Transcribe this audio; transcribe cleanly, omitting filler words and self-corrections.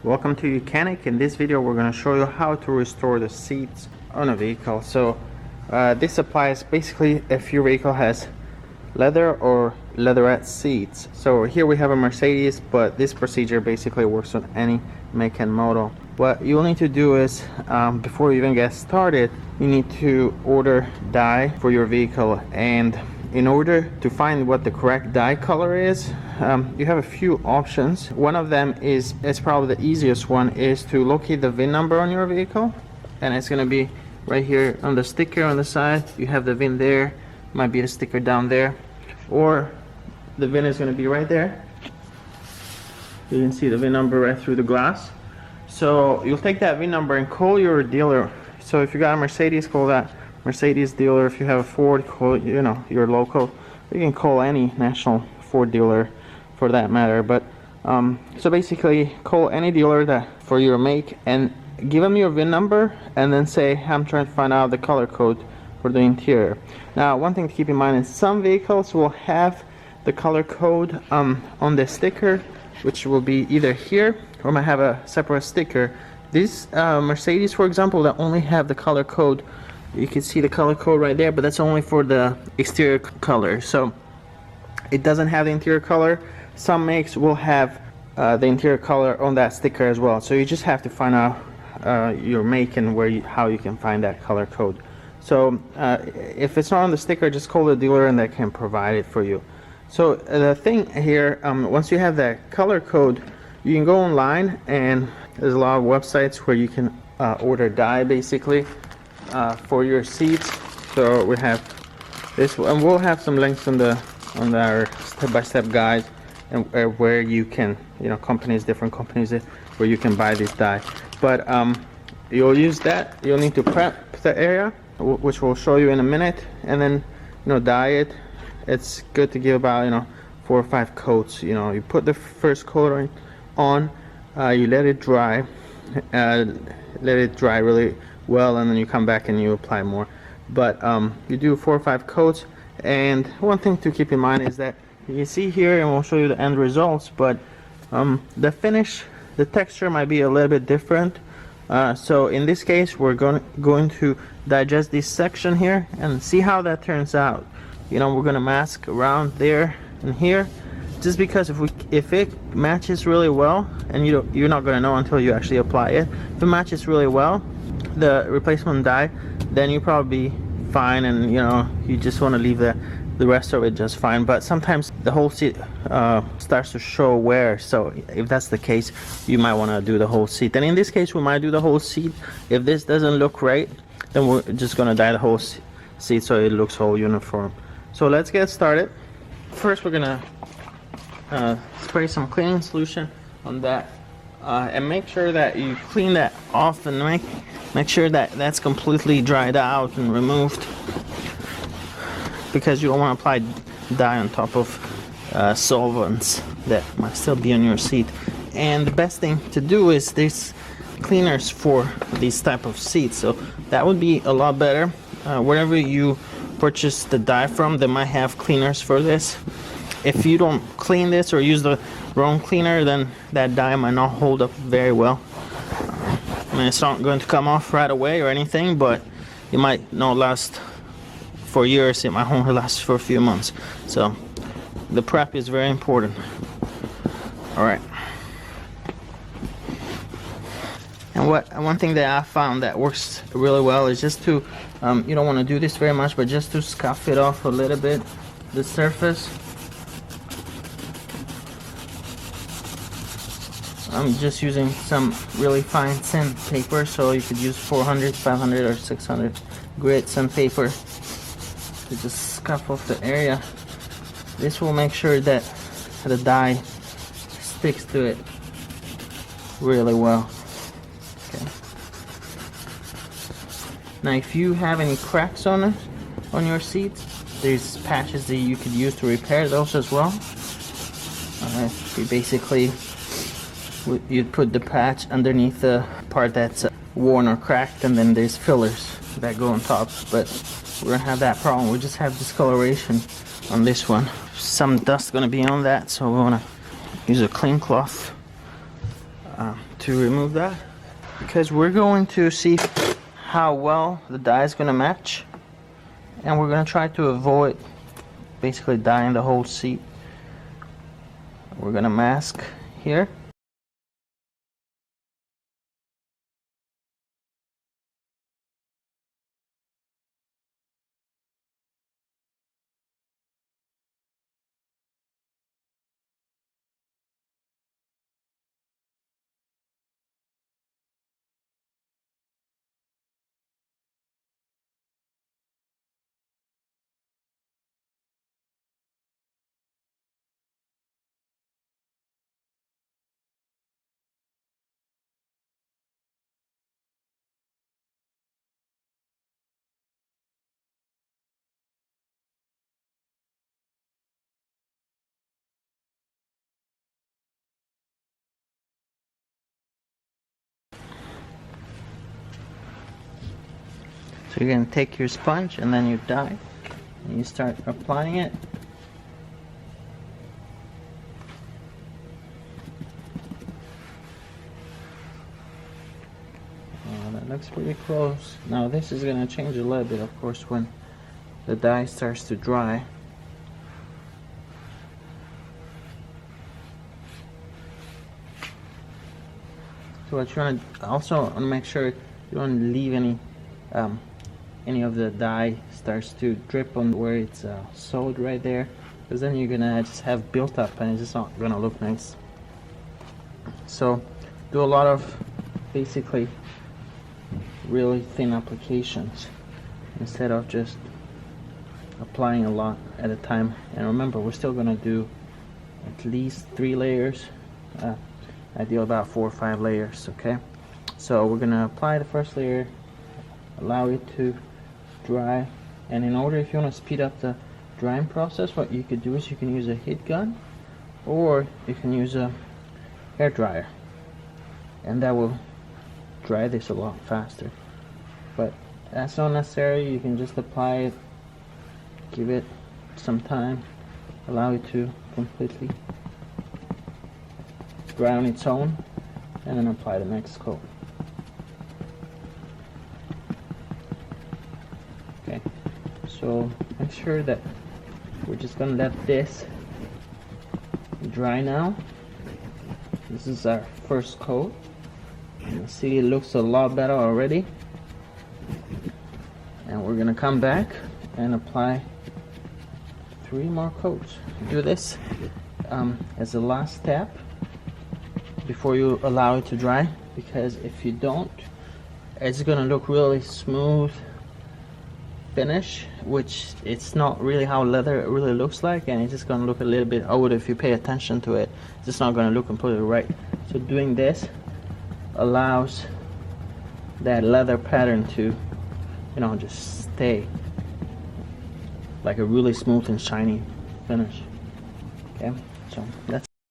Welcome to YOUCANIC. In this video we're going to show you how to restore the seats on a vehicle. So this applies basically if your vehicle has leather or leatherette seats. So here we have a Mercedes, but this procedure basically works on any make and model. What you'll need to do is before you even get started, you need to order dye for your vehicle, and in order to find what the correct dye color is, you have a few options. One of them is, it's probably the easiest one, is to locate the VIN number on your vehicle, and it's going to be right here on the sticker on the side. You have the VIN there, might be the sticker down there, or the VIN is going to be right there. You can see the VIN number right through the glass. So you'll take that VIN number and call your dealer. So if you got a Mercedes, call that Mercedes dealer. If you have a Ford, call your local. You can call any national Ford dealer for that matter. But so basically call any dealer that for your make and give them your VIN number, and then say, I'm trying to find out the color code for the interior. Now one thing to keep in mind is some vehicles will have the color code on the sticker, which will be either here or might have a separate sticker. This Mercedes, for example, that only have the color code. You can see the color code right there, but that's only for the exterior color, so it doesn't have the interior color. Some makes will have the interior color on that sticker as well, so you just have to find out your make and how you can find that color code. So if it's not on the sticker, just call the dealer and they can provide it for you. So the thing here, once you have that color code, you can go online, and there's a lot of websites where you can order dye basically for your seats. So we have this, and we'll have some links on our step-by-step guide, and where you can, different companies where you can buy this dye. But you'll use that. You'll need to prep the area, which we'll show you in a minute, and then dye it. It's good to give about 4 or 5 coats. You put the first coat on, you let it dry really well, and then you come back and you apply more. But you do 4 or 5 coats. And one thing to keep in mind is that you can see here, and we'll show you the end results, but the finish, the texture might be a little bit different. So in this case, we're going to digest this section here and see how that turns out. We're going to mask around there and here, just because if it matches really well, and you're not going to know until you actually apply it. If it matches really well, the replacement dye, then you probably be fine, and you just want to leave the rest of it just fine. But sometimes the whole seat starts to show wear, so if that's the case, you might want to do the whole seat. And in this case, we might do the whole seat. If this doesn't look right, then we're just going to dye the whole seat so it looks all uniform. So let's get started. First, we're going to spray some cleaning solution on that, and make sure that you clean that off, and make sure that that's completely dried out and removed, because you don't want to apply dye on top of solvents that might still be on your seat. And the best thing to do is there's cleaners for these type of seats, so that would be a lot better. Wherever you purchase the dye from, they might have cleaners for this. If you don't clean this or use the wrong cleaner, then that dye might not hold up very well. I mean, it's not going to come off right away or anything, but it might not last for years. It might only last for a few months. So the prep is very important. All right. And one thing that I found that works really well is just to you don't want to do this very much, but just to scuff it off a little bit, the surface. I'm just using some really fine sandpaper, so you could use 400, 500, or 600 grit sandpaper to just scuff off the area. This will make sure that the dye sticks to it really well. Okay. Now, if you have any cracks on your seats, there's patches that you could use to repair those as well. You basically, you'd put the patch underneath the part that's worn or cracked, and then there's fillers that go on top. But we're gonna have that problem. We just have discoloration on this one. Some dust gonna be on that, so we wanna use a clean cloth to remove that, because we're going to see how well the dye is going to match, and we're going to try to avoid basically dyeing the whole seat. We're going to mask here. So you're going to take your sponge and then your dye, and you start applying it. That looks pretty close. Now this is going to change a little bit, of course, when the dye starts to dry. So what you want to also want to make sure you don't leave any of the dye starts to drip on where it's sewed right there, because then you're gonna just have built up and it's just not gonna look nice. So do a lot of basically really thin applications instead of just applying a lot at a time. And remember, we're still gonna do at least 3 layers, ideal about 4 or 5 layers. Okay, so we're gonna apply the first layer, allow it to dry, and in order, if you want to speed up the drying process, what you could do is you can use a heat gun, or you can use a hair dryer, and that will dry this a lot faster. But that's not necessary. You can just apply it, give it some time, allow it to completely dry on its own, and then apply the next coat. Okay, so make sure that we're just gonna let this dry now. This is our first coat. You see it looks a lot better already, and we're gonna come back and apply 3 more coats. Do this as the last step before you allow it to dry, because if you don't, it's gonna look really smooth finish, which it's not really how leather really looks like, and it's just gonna look a little bit old if you pay attention to it. It's just not gonna look completely right. So doing this allows that leather pattern to, you know, just stay like a really smooth and shiny finish. Okay, so that's